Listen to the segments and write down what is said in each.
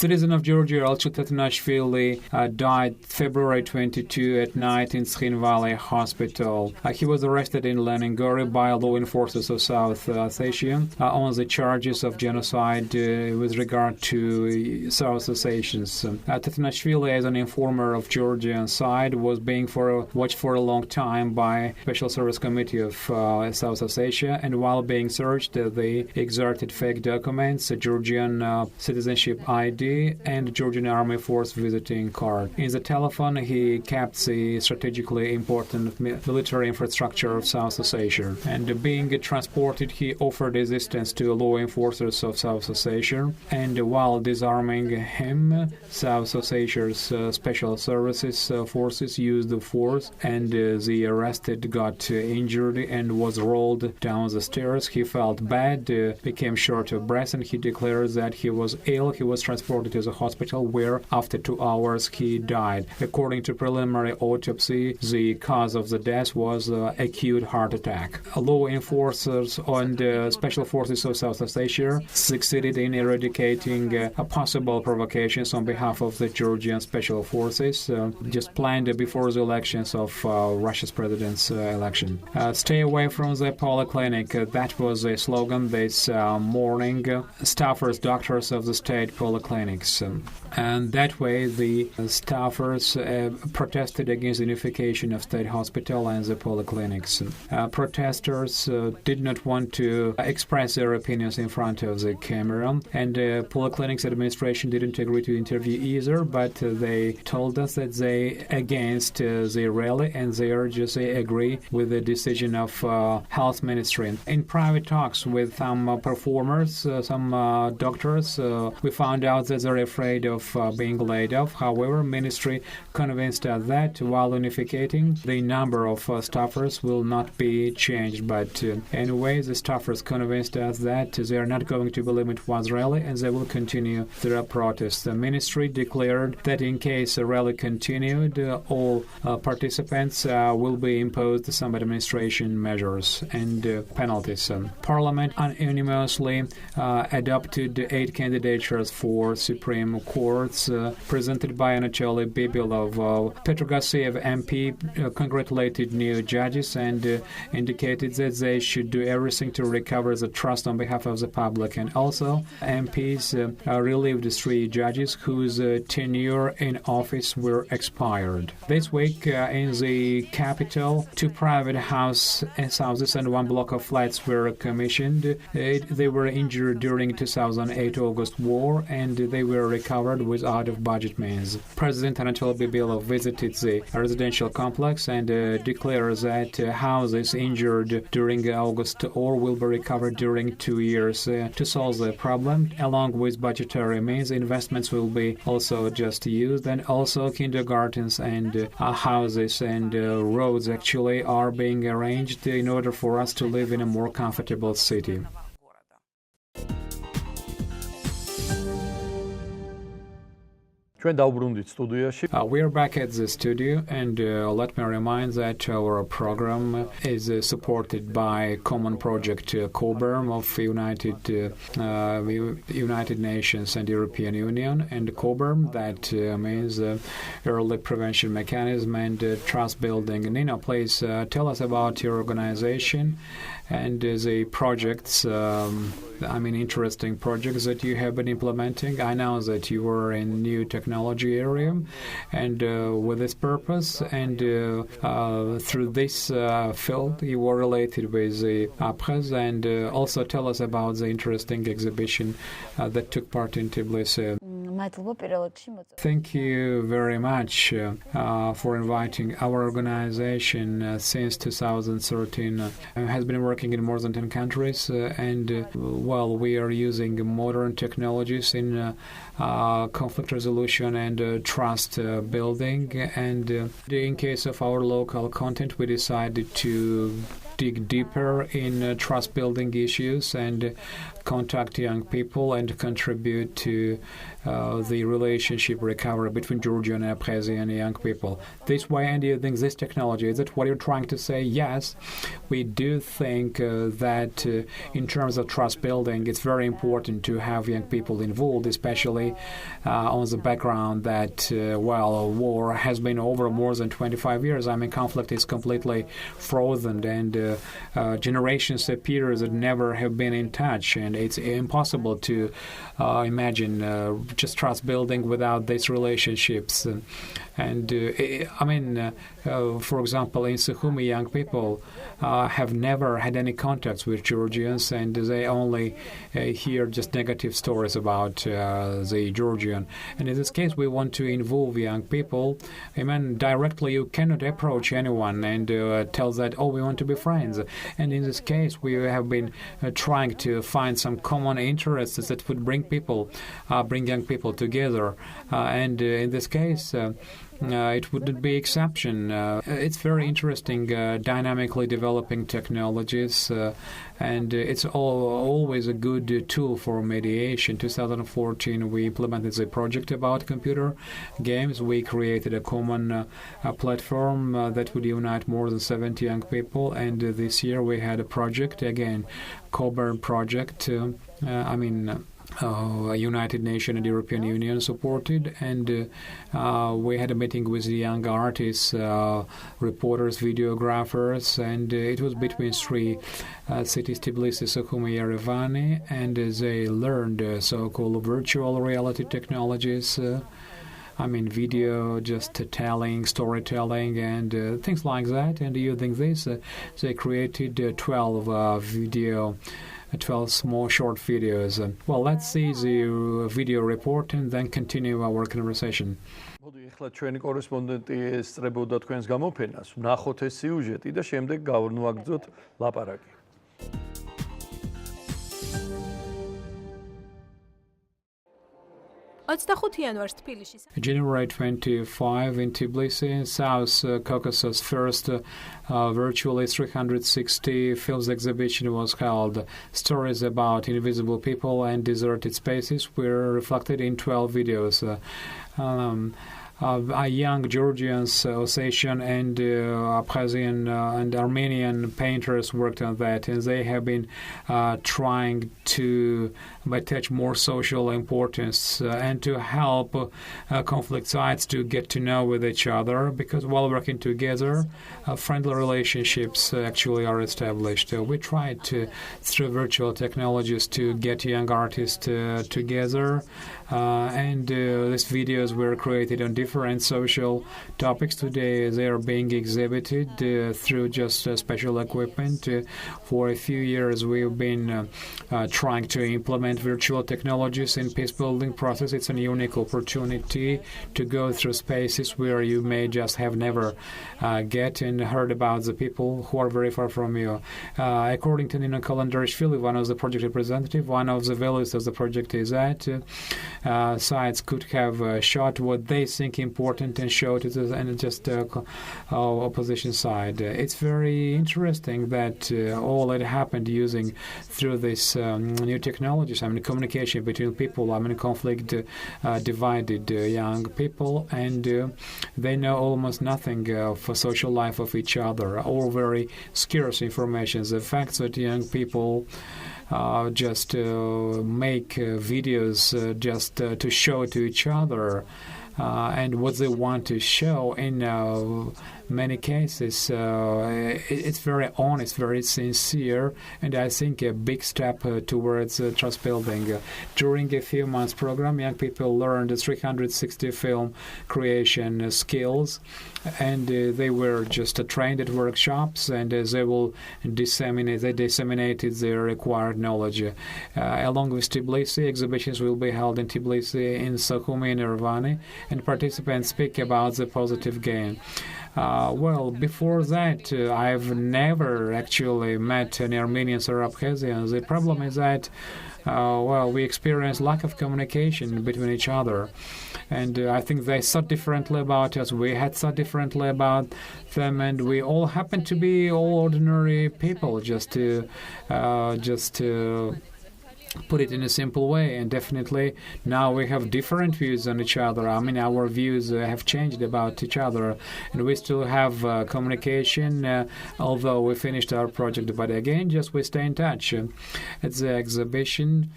Citizen of Georgia Elcha Tatanashvili died February 22 at night in Skhin Valley Hospital. He was arrested in Leningori by law enforcers of South Ossetia on the charges of genocide with regard to South Ossetians. Tatanashvili, as an informer of Georgian side, was being watched for a long time by Special Service Committee of South Ossetia, and while being searched, they exerted fake documents, a Georgian citizenship ID, and Georgian Army Force visiting card. In the telephone, he kept the strategically important military infrastructure of South Ossetia. And being transported, he offered resistance to law enforcers of South Ossetia. And while disarming him, South Ossetia's special services forces used the force, and the arrested got injured and was rolled down the stairs. He felt bad, became short of breath, and he declared that he was ill. He was transported to the hospital, where after 2 hours he died. According to preliminary autopsy, the cause of the death was acute heart attack. Law enforcers and special forces of South Ossetia succeeded in eradicating possible provocations on behalf of the Georgian special forces just planned before the elections of Russia's president's election. Stay away from the polyclinic. That was a slogan this morning. Staffers, doctors of the state polyclinics. And that way the staffers protested against the unification of state hospital and the polyclinics. Protesters did not want to express their opinions in front of the camera, and polyclinics administration didn't agree to interview either, but they told us that they against the rally, and they urgently agree with the decision of health ministry. In private talks with some performers, some doctors, we found out that they're afraid of being laid off. However, ministry convinced us that while unificating, the number of staffers will not be changed. But anyway, the staffers convinced us that they are not going to be limited to one rally, and they will continue their protest. The ministry declared that in case the rally continued, all participants will be imposed some administration measures and penalties. Parliament unanimously adopted 8 candidatures for Supreme Courts presented by Anatoly Bibilov. Petrogasev MP congratulated new judges and indicated that they should do everything to recover the trust on behalf of the public. And also, MPs relieved 3 judges whose tenure in office were expired. This week, in the capital, 2 private houses and 1 block of flats were commissioned. They were injured during 2008 August war, and they were recovered with out-of-budget means. President Anatoly Bibilov visited the residential complex and declared that houses injured during August war will be recovered during 2 years. To solve the problem, along with budgetary means, investments will be also just used, and also kindergartens and houses and roads actually are being arranged in order for us to live in a more comfortable city. We are back at the studio, and let me remind that our program is supported by common project COBERM of United Nations and European Union, and COBERM, that means Early Prevention Mechanism and Trust Building. Nino, please tell us about your organization and the projects, interesting projects that you have been implementing. I know that you were in new technology area, and with this purpose, and through this field, you were related with the APRES, and also tell us about the interesting exhibition that took part in Tbilisi. Thank you very much for inviting our organization. Since 2013 has been working in more than 10 countries, and we are using modern technologies in conflict resolution and trust building. And in case of our local content, we decided to dig deeper in trust-building issues and contact young people and contribute to the relationship recovery between Georgian and Abkhazian young people. This way, and do you think this technology, is it what you're trying to say? Yes, we do think that in terms of trust building, it's very important to have young people involved, especially on the background that, war has been over more than 25 years. I mean, conflict is completely frozen, and generations of peers that never have been in touch, and it's impossible to imagine just trust building without these relationships. For example, in Sukhumi, young people have never had any contacts with Georgians, and they only hear just negative stories about the Georgian. And in this case, we want to involve young people. Directly, you cannot approach anyone and tell that, we want to be friends. And in this case, we have been trying to find some common interests that would bring young people together. And in this case, it wouldn't be exception. It's very interesting, dynamically developing technologies, and it's always a good tool for mediation. 2014, we implemented a project about computer games. We created a common platform that would unite more than 70 young people, and this year we had a project, again, Coburn project, United Nations and European Union supported, and we had a meeting with the young artists, reporters, videographers, and it was between three cities, Tbilisi, Sukhumi, Yerevan, and they learned so-called virtual reality technologies, video, just telling, storytelling, and things like that. And using this, they created 12 small short videos. Let's see the video report and then continue our conversation. მოდი ახლა ჩვენი კორესპონდენტი ესწრებოდა თქვენს გამოფენას, ვნახოთ ეს სიუჟეტი და შემდეგ გავნაგრძოთ ლაპარაკი. January 25 in Tbilisi, South Caucasus' first virtually 360 films exhibition was held. Stories about invisible people and deserted spaces were reflected in 12 videos. A young Georgian, Ossetian, and Abkhazian and Armenian painters worked on that, and they have been trying to attach more social importance and to help conflict sides to get to know with each other, because while working together, friendly relationships actually are established. We tried through virtual technologies to get young artists together, and these videos were created on different social topics. Today they are being exhibited through just special equipment. For a few years we've been trying to implement virtual technologies in peace-building process. It's a unique opportunity to go through spaces where you may just have never get and heard about the people who are very far from you. According to Nino Nanitashvili, one of the project representatives, one of the values of the project is that sides could have shot what they think important and show to the opposition side. It's very interesting that all that happened using through this new technologies. Communication between people. Conflict divided young people, and they know almost nothing of social life of each other, or very scarce information. The fact that young people just make videos just to show to each other and what they want to show in many cases, it's very honest, very sincere, and I think a big step towards trust building. During a few months program, young people learned 360 film creation skills, and they were just trained at workshops, and they disseminated their required knowledge. Along with Tbilisi, exhibitions will be held in Tbilisi, in Sukhumi, and Yerevan, and participants speak about the positive gain. Before that, I've never actually met any Armenians or Abkhazians. The problem is that we experience lack of communication between each other. And I think they thought differently about us. We had thought differently about them, and we all happen to be all ordinary people, just to put it in a simple way. And definitely now we have different views on each other. I mean, our views have changed about each other, and we still have communication, although we finished our project. But again, just we stay in touch. At the exhibition,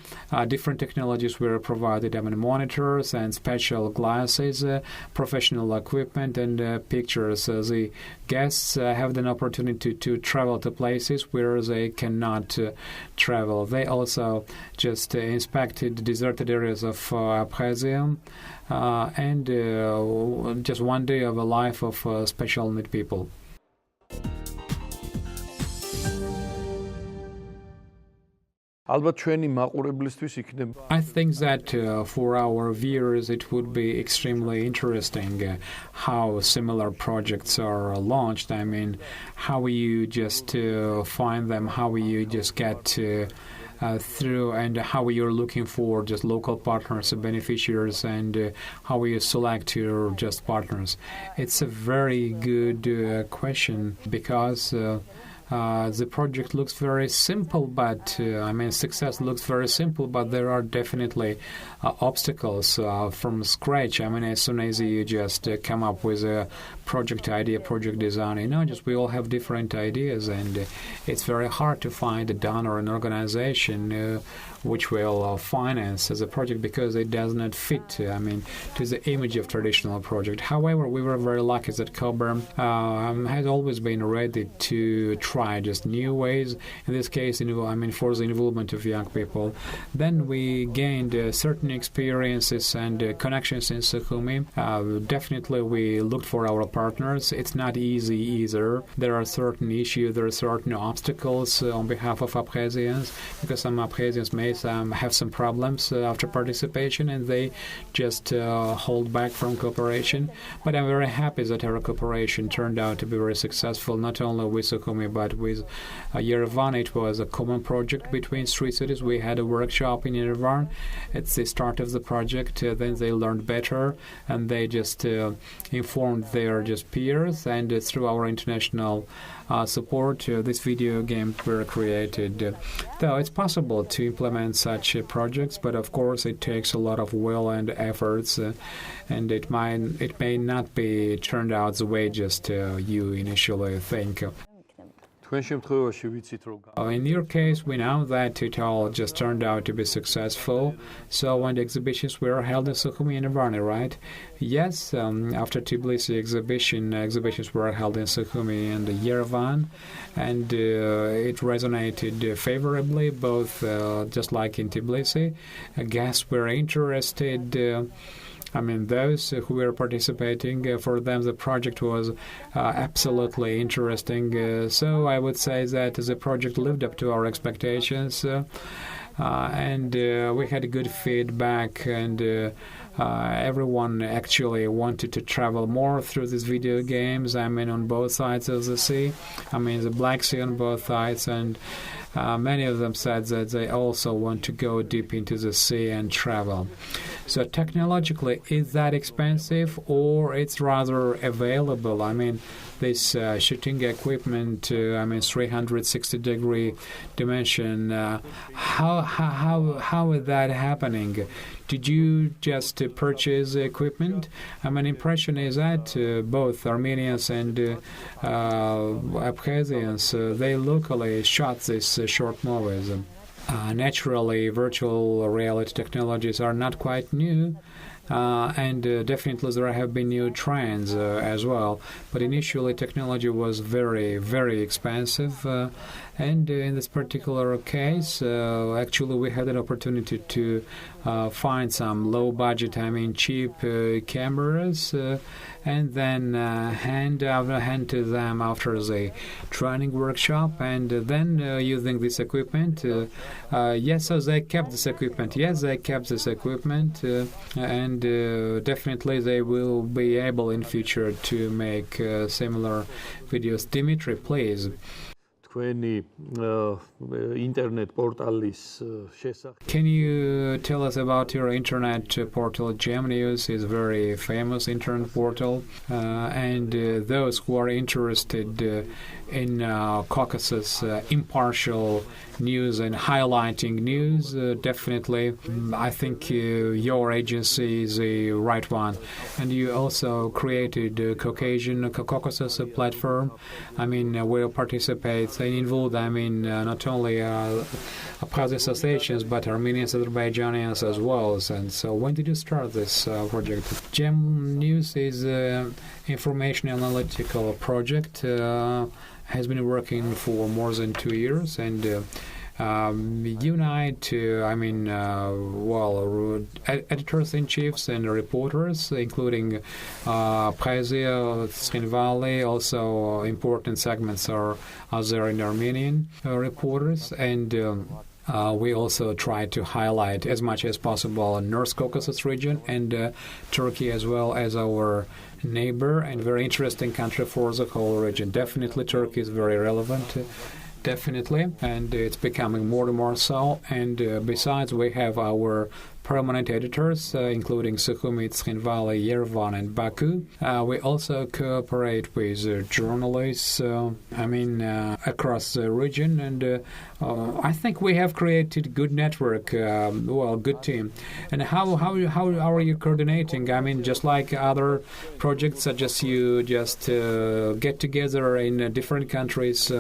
different technologies were provided. I mean, monitors and special glasses, professional equipment, and pictures. The guests have the opportunity to travel to places where they cannot travel. They also just inspected deserted areas of Abkhazia and just one day of a life of special need people. I think that for our viewers it would be extremely interesting how similar projects are launched. I mean, how you just find them, how you just get through, and how you're looking for just local partners, beneficiaries, and how you select your just partners. It's a very good question, because the project looks very simple, but success looks very simple, but there are definitely obstacles from scratch. I mean, as soon as you just come up with a project idea, project design, just we all have different ideas, and it's very hard to find a donor, an organization which will finance as a project, because it does not fit, to the image of traditional project. However, we were very lucky that Cobra has always been ready to try just new ways. In this case, for the involvement of young people. Then we gained certain experiences and connections in Sukhumi. Definitely, we looked for our partners. It's not easy either. There are certain issues, there are certain obstacles on behalf of Abkhazians, because some Abkhazians may have some problems after participation, and they just hold back from cooperation. But I'm very happy that our cooperation turned out to be very successful, not only with Sukhumi but with Yerevan. It was a common project between three cities. We had a workshop in Yerevan at the start of the project. Then they learned better, and they just informed their just peers, and through our international support, this video games were created. Though it's possible to implement such projects, but of course it takes a lot of will and efforts, and it may not be turned out the way just you initially think. In your case, we know that it all just turned out to be successful. So when the exhibitions were held in Sukhumi and Varna, right? Yes, after Tbilisi exhibitions were held in Sukhumi and Yerevan, and it resonated favorably, both just like in Tbilisi. Guests were interested. Those who were participating, for them the project was absolutely interesting. So I would say that the project lived up to our expectations, and we had good feedback, and everyone actually wanted to travel more through these video games. On both sides of the sea. The Black Sea on both sides, and many of them said that they also want to go deep into the sea and travel. So technologically, is that expensive, or it's rather available? This shooting equipment, 360-degree dimension. How is that happening? Did you just purchase equipment? Impression is that both Armenians and Abkhazians, they locally shot these short movies. Naturally, virtual reality technologies are not quite new, and definitely there have been new trends as well. But initially, technology was very, very expensive. And in this particular case, actually, we had an opportunity to find some low-budget, cheap cameras, and then hand to them after the training workshop, and then using this equipment. Yes, so they kept this equipment. Yes, they kept this equipment, and definitely they will be able in future to make similar videos. Dimitry, please. თქვენი ინტერნეტ პორტალის შესახებ? Can you tell us about your internet portal? Jamnews is a very famous internet portal, and those who are interested in Caucasus impartial news and highlighting news, definitely, I think your agency is the right one. And you also created Caucasus platform. I mean, where participate and involved, I mean, not only press associations, but Armenians, Azerbaijanians as well. And so when did you start this project? Jamnews is an information analytical project. Has been working for more than 2 years and unite, editors-in-chiefs and reporters, including Prezi, Tsrinvali. Also, important segments are there in Armenian reporters, and we also try to highlight as much as possible North Caucasus region and Turkey as well as our neighbor and very interesting country for the whole region. Definitely Turkey is very relevant, definitely, and it's becoming more and more so. And besides, we have our permanent editors, including Sukhumi, Tsrinvali, Yerevan, and Baku. We also cooperate with journalists, across the region, and I think we have created good network, good team. And how are you coordinating? I mean, just like other projects, such as you just get together in different countries.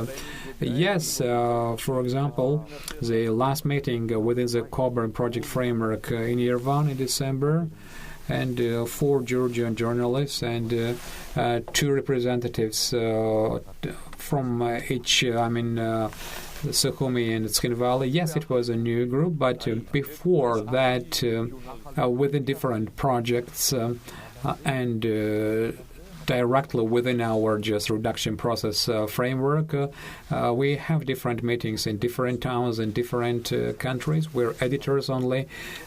Yes, for example, the last meeting within the Coburn project framework in Yerevan in December, and 4 Georgian journalists and 2 representatives from each, Sukhumi and Tsrinvali. Yes, it was a new group, but before that, within different projects and directly within our just reduction process framework, we have different meetings in different towns and different countries where editors only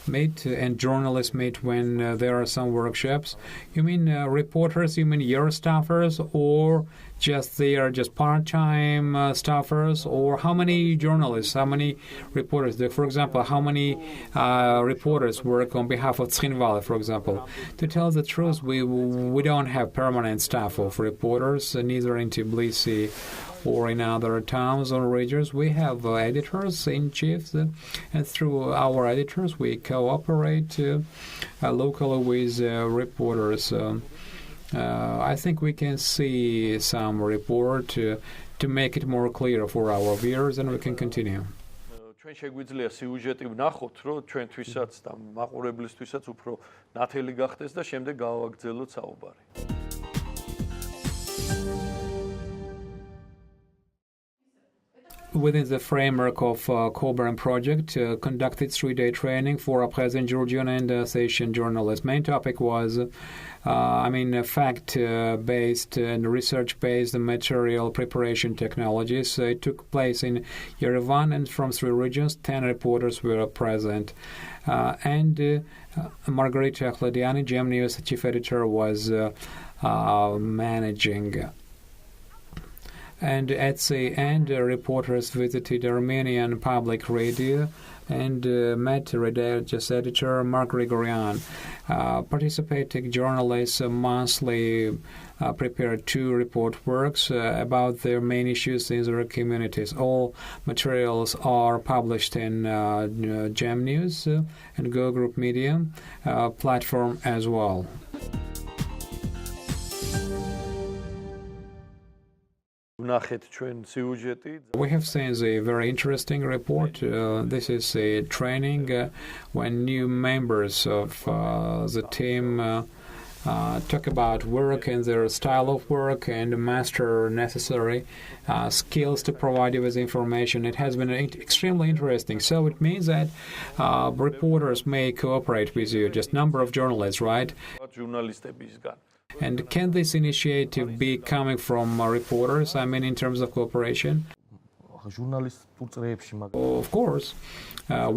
meet and journalists meet when there are some workshops. You mean reporters? You mean your staffers, or just they are just part-time staffers, or how many journalists, how many reporters? For example, how many reporters work on behalf of Tsrinvali, for example? To tell the truth, we don't have permanent staff of reporters, neither in Tbilisi or in other towns or regions. We have editors-in-chief, and through our editors we cooperate locally with reporters. I think we can see some report to make it more clear for our viewers, and we can continue. ჩვენ შეგვიძლია სიუჟეტი ვნახოთ, რომ ჩვენთვისაც და მაყურებლისთვისაც უფრო ნათელი გახდეს და შემდეგ გავაგრძელოთ საუბარი. Within the framework of Coburn project, conducted 3-day training for present Georgian and Asian journalists. Main topic was fact-based and research-based material preparation technologies. It took place in Yerevan, and from 3 regions, 10 reporters were present. And Margarita Avaliani, Jamnews chief editor, was managing. And at the end, reporters visited Armenian public radio and met Reda's editor Mark Grigorian. Participating journalists monthly prepared 2 report works about their main issues in their communities. All materials are published in Jamnews and Go Group Media platform as well. We have seen a very interesting report. This is a training when new members of the team talk about work and their style of work and master necessary skills to provide you with information. It has been extremely interesting. So it means that reporters may cooperate with you, just number of journalists, right? And can this initiative be coming from reporters, in terms of cooperation? Of course.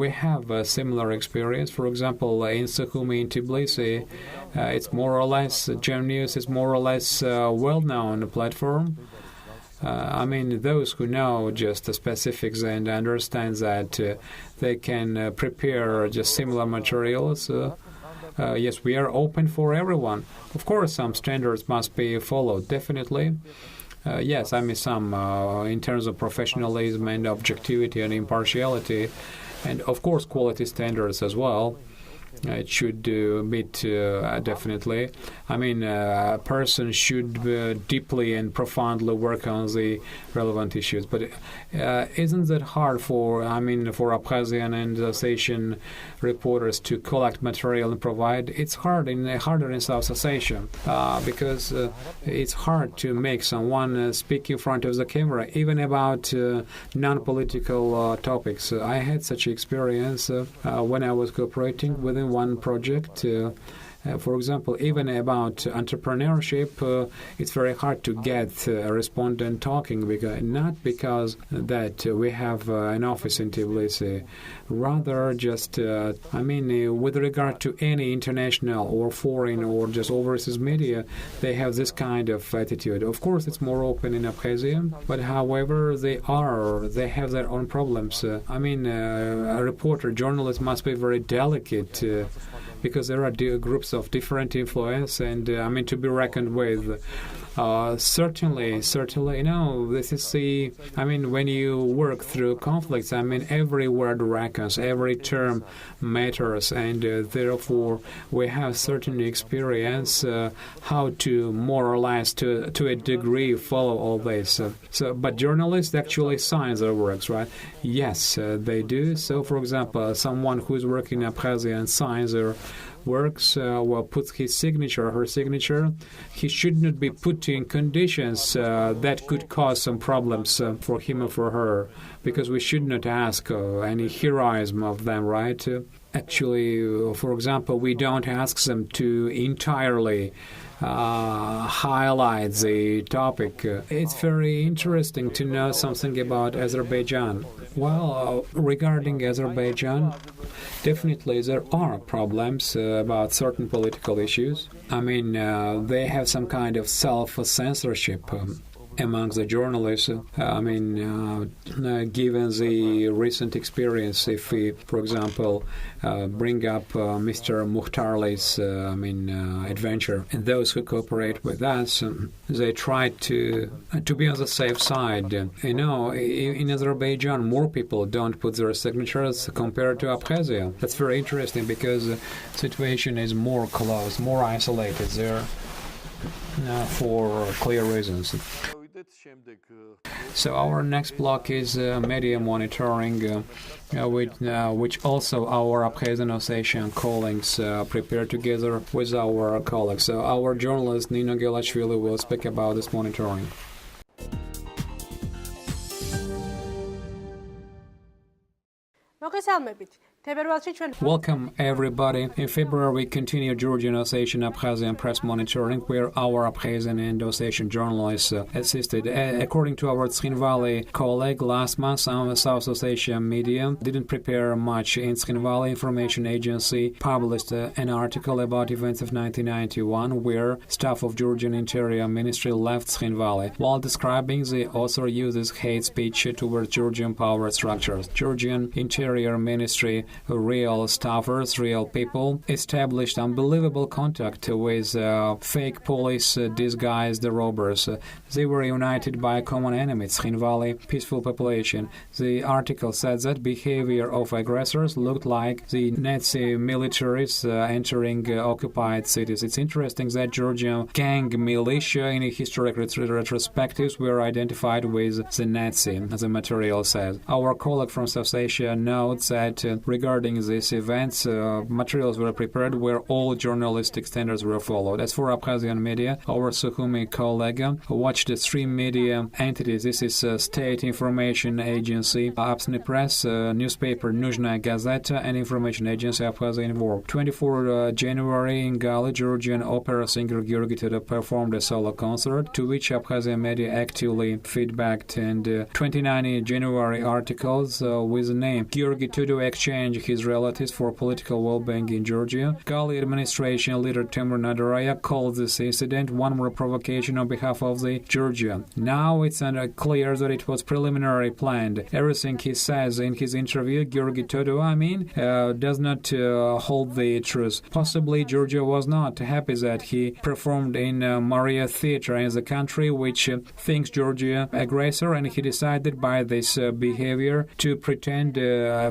We have a similar experience. For example, in Sukhumi, in Tbilisi, it's more or less, Jamnews is more or less well-known platform. Those who know just the specifics and understand that they can prepare just similar materials. Yes, we are open for everyone. Of course, some standards must be followed, definitely. Yes, some in terms of professionalism and objectivity and impartiality, and of course quality standards as well. It should meet definitely. A person should deeply and profoundly work on the relevant issues. But isn't that hard for Abkhazian and Alsatian reporters to collect material and provide? It's harder in South Ossetia because it's hard to make someone speak in front of the camera, even about non-political topics. I had such experience when I was cooperating within one project. For example, even about entrepreneurship, it's very hard to get a respondent talking, not because that we have an office in Tbilisi, rather just, with regard to any international or foreign or just overseas media, they have this kind of attitude. Of course, it's more open in Abkhazia, but however, they have their own problems. A reporter, journalist must be very delicate because there are groups of different influence and to be reckoned with. Certainly, this is when you work through conflicts, every word reckons, every term matters, and therefore we have certain experience how to more or less to a degree follow all this. But journalists actually sign their works, right? Yes, they do. So, for example, someone who is working in Abkhazia and signs their works, puts his signature, her signature, he should not be put in conditions that could cause some problems for him or for her, because we should not ask any heroism of them, right? Actually, for example, we don't ask them to entirely highlight the topic. It's very interesting to know something about Azerbaijan. Well, regarding Azerbaijan, definitely there are problems about certain political issues. They have some kind of self-censorship among the journalists. Given the recent experience, if we, for example, bring up Mr. Mukhtarli's adventure, and those who cooperate with us, they try to be on the safe side. In Azerbaijan, more people don't put their signatures compared to Abkhazia. That's very interesting because the situation is more close, more isolated there for clear reasons. So our next block is media monitoring, which also our Abkhazian Ossetian colleagues prepare together with our colleagues. So our journalist Nino Nanitashvili will speak about this monitoring. Welcome, everybody. In February, we continue Georgian Ossetian Abkhazian press monitoring, where our Abkhazian and Ossetian journalists assisted. According to our Tkhin Valley colleague, last month, some South Ossetian media didn't prepare much. In Tkhin Valley Information Agency published an article about events of 1991, where staff of Georgian Interior Ministry left Tkhin Valley. While describing, the author uses hate speech towards Georgian power structures. Georgian Interior Ministry real staffers, real people, established unbelievable contact with fake police disguised robbers. They were united by a common enemy, Tkhin Valley peaceful population. The article said that behavior of aggressors looked like the Nazi militaries entering occupied cities. It's interesting that Georgian gang militia in historic retrospectives were identified with the Nazi, the material says. Our colleague from South Asia notes that regarding these events, materials were prepared where all journalistic standards were followed. As for Abkhazian media, our Sukhumi colleague watched 3 media entities. This is State Information Agency, Absny Press, newspaper Nuzhnaya Gazeta, and Information Agency Abkhazia Info. 24 January in Gali, Georgian opera singer Georgi Tudo performed a solo concert, to which Abkhazian media actively feedbacked, and 29 January articles with the name Georgi Tudo exchange exchange his relatives for political well-being in Georgia. Gali administration leader Timur Nadaraya called this incident one more provocation on behalf of the Georgia. Now it's clear that it was preliminary planned. Everything he says in his interview, Georgi Todo, does not hold the truth. Possibly Georgia was not happy that he performed in Maria Theatre in the country, which thinks Georgia aggressor, and he decided by this behavior to pretend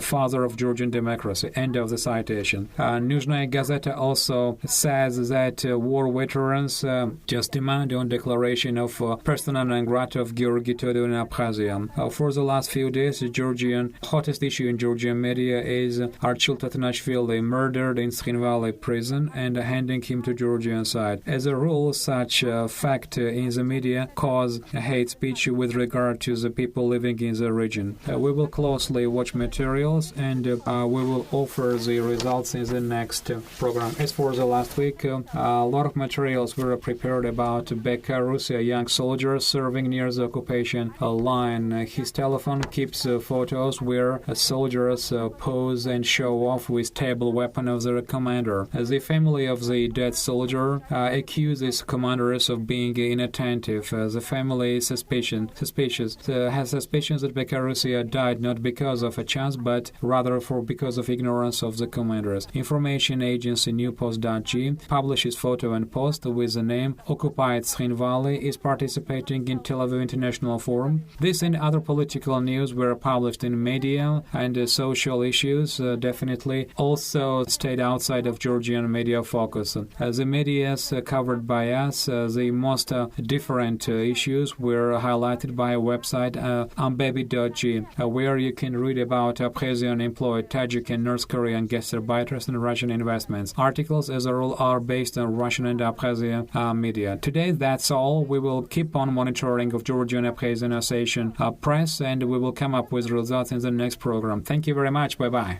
father of Georgian democracy. End of the citation. Nuzhnaya Gazeta also says that war veterans just demand on declaration of persona non grata of Georgi Todo in Abkhazia. For the last few days, the Georgian hottest issue in Georgian media is Archil Tatanashvili murdered in Skhinvali prison and handing him to Georgian side. As a rule, such fact in the media cause hate speech with regard to the people living in the region. We will closely watch materials and we will offer the results in the next program. As for the last week, a lot of materials were prepared about Belarus, a young soldier serving near the occupation line. His telephone keeps photos where soldiers pose and show off with stable weapon of their commander. The family of the dead soldier accuses commanders of being inattentive. The family is suspicious has suspicions that Belarusia died not because of a chance, but rather because of ignorance of the commanders. Information agency newpost.g publishes photo and post with the name Occupied Skhinvali is participating in Tel Aviv International Forum. This and other political news were published in media, and social issues definitely also stayed outside of Georgian media focus. The media covered by us, the most different issues were highlighted by a website ambaby.g, where you can read about Abkhazian employed Tajik and North Korean gastarbeiters and Russian investments. Articles, as a rule, are based on Russian and Abkhazian media. Today, that's all. We will keep on monitoring of Georgian Abkhazian Association press, and we will come up with results in the next program. Thank you very much. Bye-bye.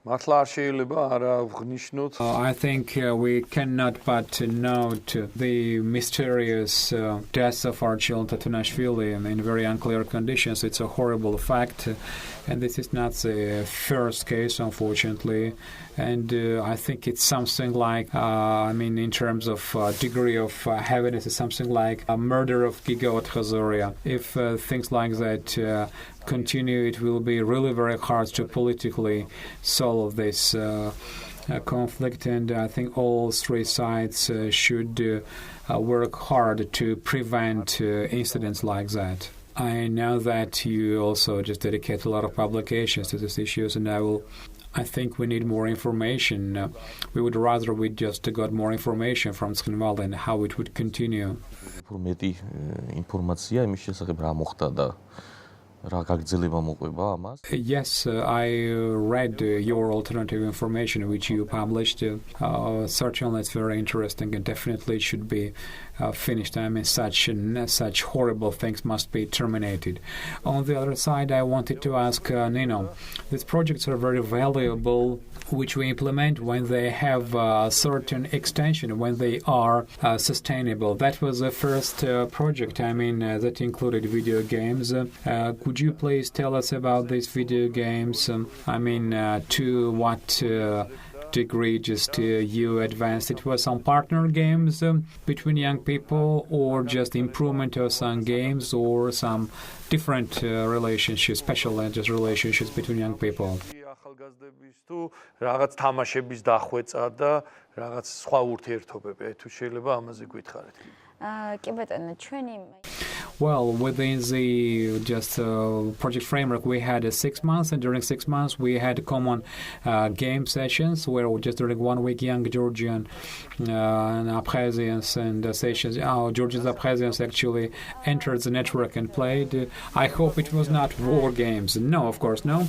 I think we cannot but note the mysterious death of Archil Tatanashvili in very unclear conditions. It's a horrible fact, and this is not the first case, unfortunately. And I think it's something like, in terms of degree of heaviness, it's something like a murder of Giga Otchazoria. If things like that continue, it will be really very hard to politically solve this conflict, and I think all three sides should work hard to prevent incidents like that. I know that you also just dedicate a lot of publications to these issues, and I think we need more information. We would rather we just got more information from Skhinvali and how it would continue. Yes, I read your alternative information which you published. Certainly it's very interesting and definitely it should be finished. Such horrible things must be terminated. On the other side, I wanted to ask Nino, these projects are very valuable, which we implement when they have a certain extension, when they are sustainable. That was the first project, that included video games. Could you please tell us about these video games? To what degree just you advanced? It was some partner games between young people, or just improvement of some games, or some different relationships, special just relationships between young people? რაღაც თამაშების დახვეწა და რაღაც სხვა ურთიერთობები, თუ შეიძლება ამაზე გითხარით. კი ბატონო, ჩვენი Well, within the project framework, we had 6 months, and during 6 months, we had common game sessions where just during 1 week, young Georgian and Abkhazians and sessions, Georgians Abkhazians actually entered the network and played. I hope it was not war games. No, of course, no.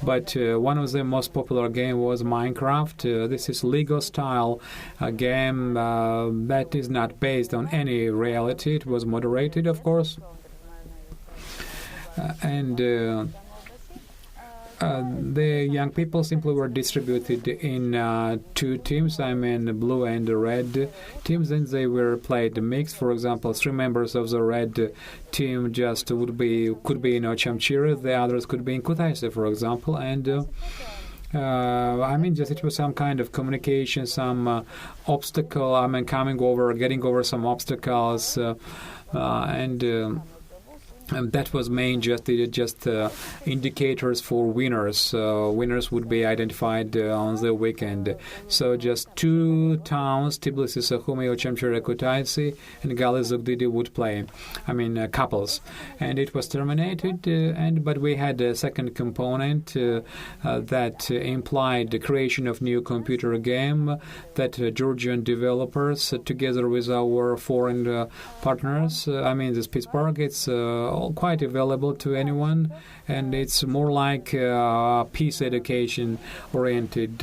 But one of the most popular game was Minecraft. This is Lego-style game that is not based on any reality. It was moderated, of course. And The young people simply were distributed in two teams, blue and red teams, and they were played mixed. For example, 3 members of the red team just could be in Ochamchira, the others could be in Kutaisi, for example, and it was some kind of communication, some obstacle, getting over some obstacles, and that was main just indicators for winners. Winners would be identified on the weekend. So just 2 towns, Tbilisi, Sukhumi, Ochemchire, Kutaisi, and Gali Zugdidi would play. Couples. And it was terminated, but we had a second component that implied the creation of new computer game that Georgian developers, together with our foreign partners, this Pittsburgh, it's quite available to anyone, and it's more like a peace education oriented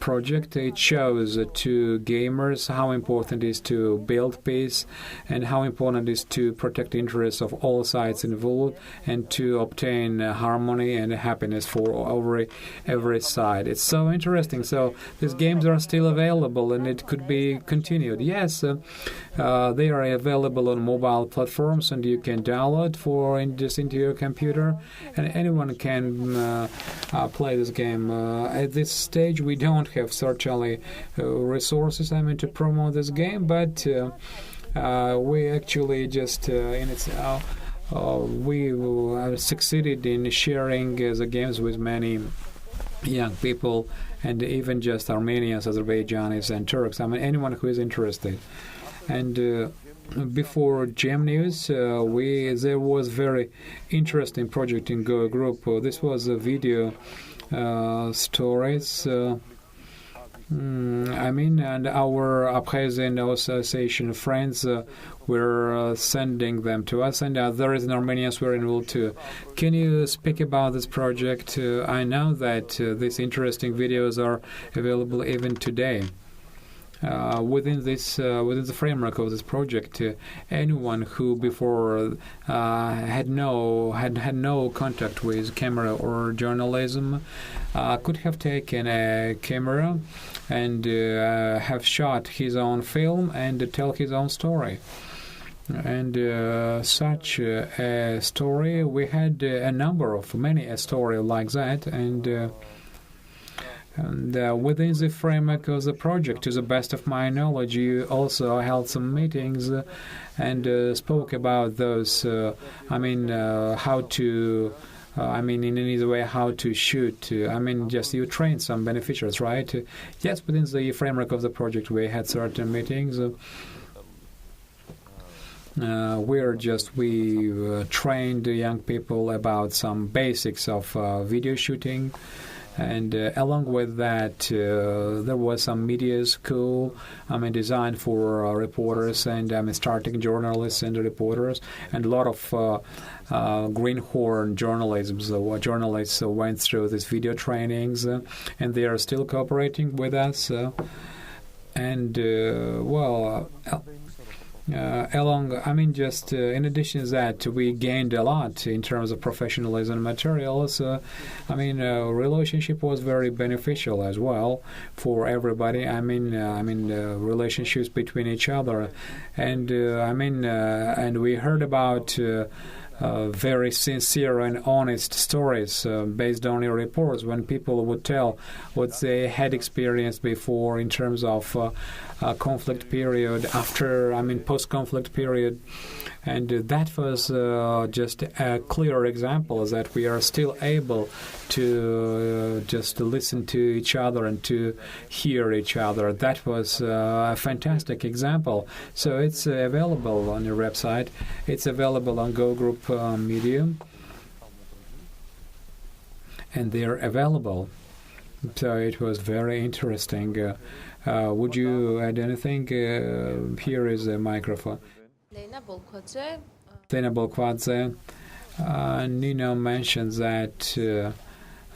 project. It shows to gamers how important it is to build peace and how important it is to protect the interests of all sides involved and to obtain harmony and happiness for every side. It's so interesting. So these games are still available and it could be continued. Yes, they are available on mobile platforms and you can download into your computer, and anyone can play this game. At this stage, we don't have certainly resources to promote this game, but we actually just we succeeded in sharing the games with many young people, and even just Armenians, Azerbaijanis, and Turks. Anyone who is interested. And before Jamnews, there was very interesting project in Go Group. This was a video stories. And our Abkhazian Association friends were sending them to us, and others in Armenians were involved too. Can you speak about this project? I know that these interesting videos are available even today. Within the framework of this project, anyone who before had no contact with camera or journalism could have taken a camera and have shot his own film and tell his own story. And such a story, we had many a story like that, and within the framework of the project, to the best of my knowledge, you also held some meetings and spoke about those, how to, in any way, how to shoot. Just you trained some beneficiaries, right? Yes, within the framework of the project, we had certain meetings. We trained young people about some basics of video shooting. And along with that, there was some media school, designed for reporters and starting journalists and reporters, and a lot of greenhorn journalism. So journalists went through these video trainings, and they are still cooperating with us. In addition to that, we gained a lot in terms of professionalism materials. Relationship was very beneficial as well for everybody. Relationships between each other, and we heard about very sincere and honest stories based on your reports when people would tell what they had experienced before in terms of conflict period, after, post-conflict period. And that was just a clear example that we are still able to just listen to each other and to hear each other. That was a fantastic example. So it's available on your website. It's available on Go Group Medium. And they're available. So it was very interesting. Would you add anything? Here is a microphone. Lena Bolkwadze. Nino mentioned that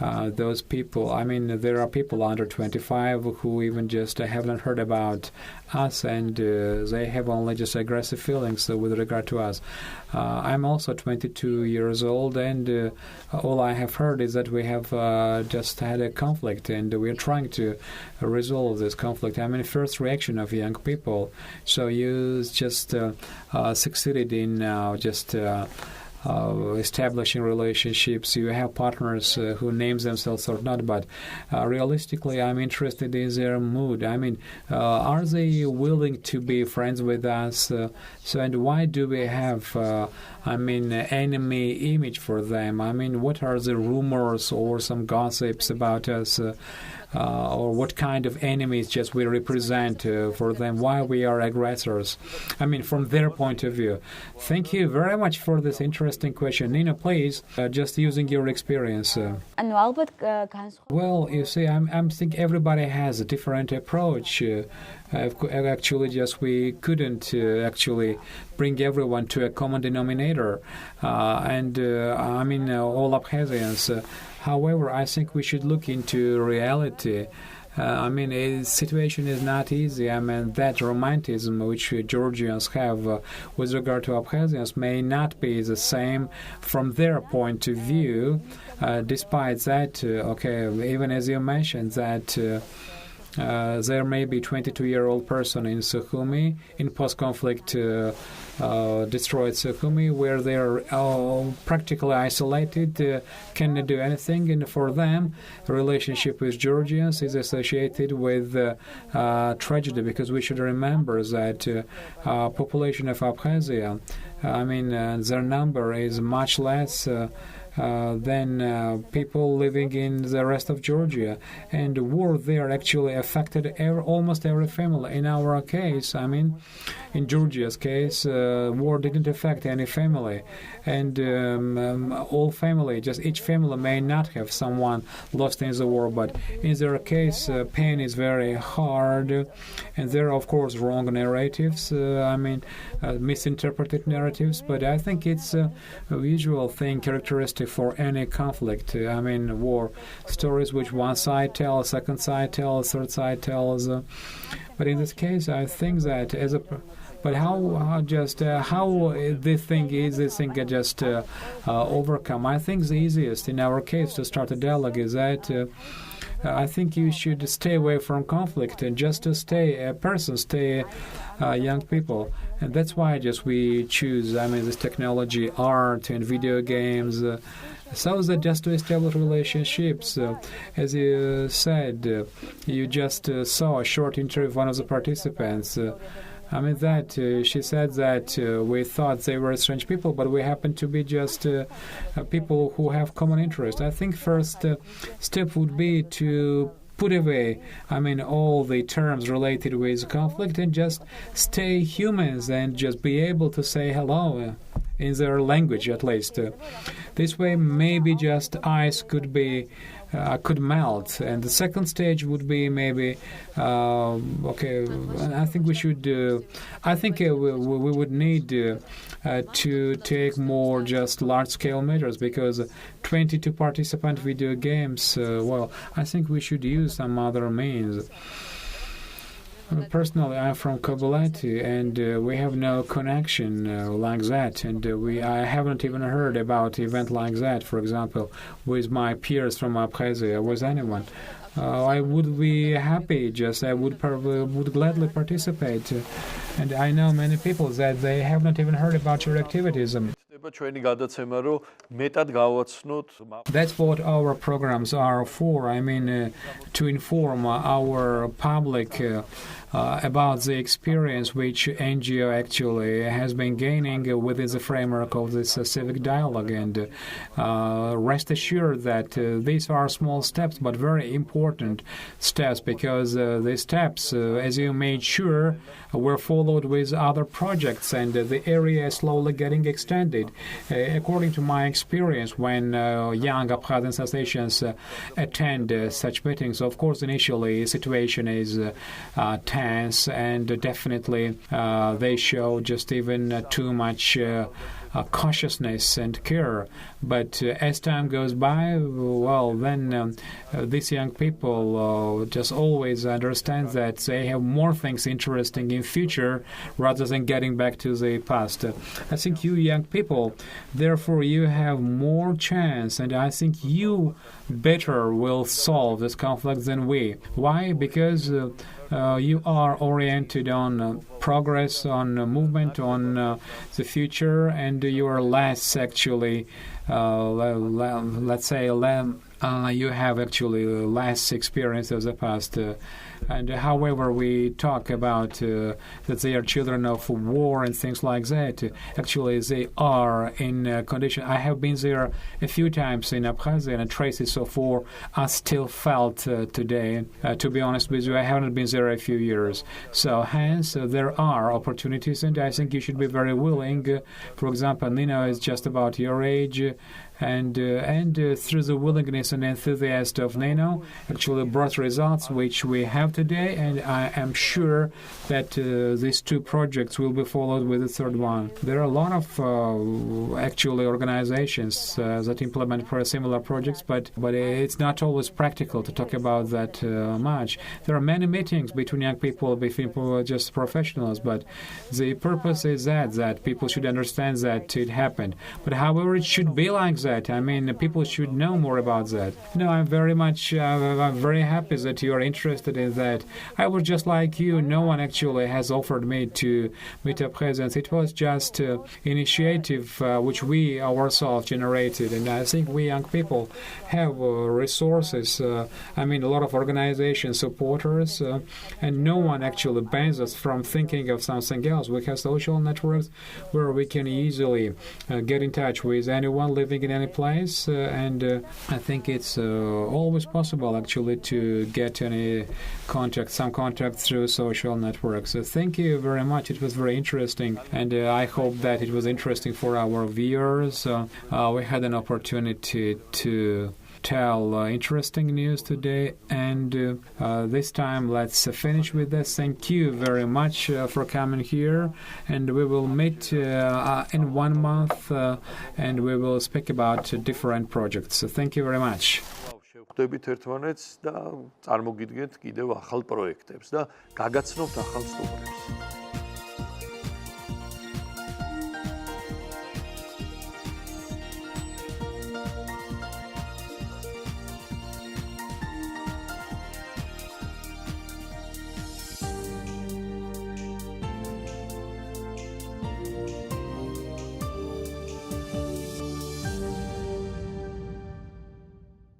those people. I mean, there are people under 25 who even just haven't heard about us, and they have only just aggressive feelings with regard to us. I'm also 22 years old, and all I have heard is that we have just had a conflict, and we're trying to resolve this conflict. I mean, first reaction of young people. So you just succeeded in just establishing relationships. You have partners who names themselves or not, but realistically, I'm interested in their mood. I mean, are they willing to be friends with us? And why do we have, enemy image for them? I mean, what are the rumors or some gossips about us? Or what kind of enemies just we represent for them, why we are aggressors. I mean, from their point of view. Thank you very much for this interesting question. Nino, please, just using your experience. Well, you see, I'm thinking everybody has a different approach. Actually, just we couldn't actually bring everyone to a common denominator. All Abkhazians. However, I think we should look into reality. The situation is not easy. I mean, that romanticism which Georgians have with regard to Abkhazians may not be the same from their point of view. Despite that, even as you mentioned, that there may be 22-year-old person in Sukhumi, in post-conflict destroyed Sukhumi, where they're practically isolated, cannot do anything, and for them, the relationship with Georgians is associated with tragedy, because we should remember that population of Abkhazia, their number is much less than people living in the rest of Georgia, and war there actually affected almost every family. In our case, in Georgia's case, war didn't affect any family, and all family, just each family may not have someone lost in the war, but in their case, pain is very hard, and there are, of course, wrong narratives, misinterpreted narratives, but I think it's a usual thing, characteristic for any conflict. War stories which one side tells, second side tells, third side tells, but in this case, I think that how this thing get just overcome. I think the easiest in our case to start a dialogue is that I think you should stay away from conflict and just to stay young people, and that's why we choose this technology, art, and video games. So that just to establish relationships. As you said, you just saw a short interview of one of the participants. She said that we thought they were strange people, but we happen to be just people who have common interest. I think first step would be to put away, all the terms related with conflict and just stay humans and just be able to say hello in their language at least. This way, maybe just ice could melt, and the second stage would be maybe I think we should. I think we would need to take more just large-scale measures, because 22 participant video games. I think we should use some other means. Personally, I'm from Kuparadze, and we have no connection like that, and I haven't even heard about an event like that, for example, with my peers from Abkhazia, with anyone. I would be happy, I would gladly participate, and I know many people that they haven't even heard about your activities. That's what our programs are for. To inform our public about the experience which NGO actually has been gaining within the framework of this civic dialogue. And rest assured that these are small steps, but very important steps, because these steps, as you made sure, were followed with other projects, and the area is slowly getting extended. According to my experience, when young Abkhazian associations attend such meetings, of course, initially the situation is tense, and definitely they show just even too much cautiousness and care. But as time goes by, well, then these young people just always understand that they have more things interesting in future rather than getting back to the past. I think you young people, therefore, you have more chance, and I think you better will solve this conflict than we. Why? Because you are oriented on progress, on movement, on the future, and you are less actually, let's say, you have actually less experience of the past. And however we talk about that they are children of war and things like that, actually they are in condition. I have been there a few times in Abkhazia, and traces of war are still felt today. To be honest with you, I haven't been there a few years. So hence, there are opportunities, and I think you should be very willing. For example, Nino is just about your age, and through the willingness and enthusiasm of Nino, actually brought results which we have today, and I am sure that these two projects will be followed with a third one. There are a lot of actually organizations that implement similar projects, but it's not always practical to talk about that much. There are many meetings between young people, between just professionals, but the purpose is that people should understand that it happened. But however, it should be like that. I mean, people should know more about that. No, I'm very happy that you are interested in that. I was just like you. No one actually has offered me to meet up presence. It was just initiative which we ourselves generated, and I think we young people have resources. I mean, a lot of organizations, supporters, and no one actually bans us from thinking of something else. We have social networks where we can easily get in touch with anyone living in any place, and I think it's always possible actually to get some contact through social networks. So thank you very much. It was very interesting, and I hope that it was interesting for our viewers. We had an opportunity to tell interesting news today, and this time let's finish with this. Thank you very much for coming here, and we will meet in 1 month, and we will speak about different projects. So thank you very much. შევხვდებით ერთმანეთს და წარმოგიდგენთ კიდევ ახალ პროექტებს და გაგაცნობთ ახალ სტუმრებს.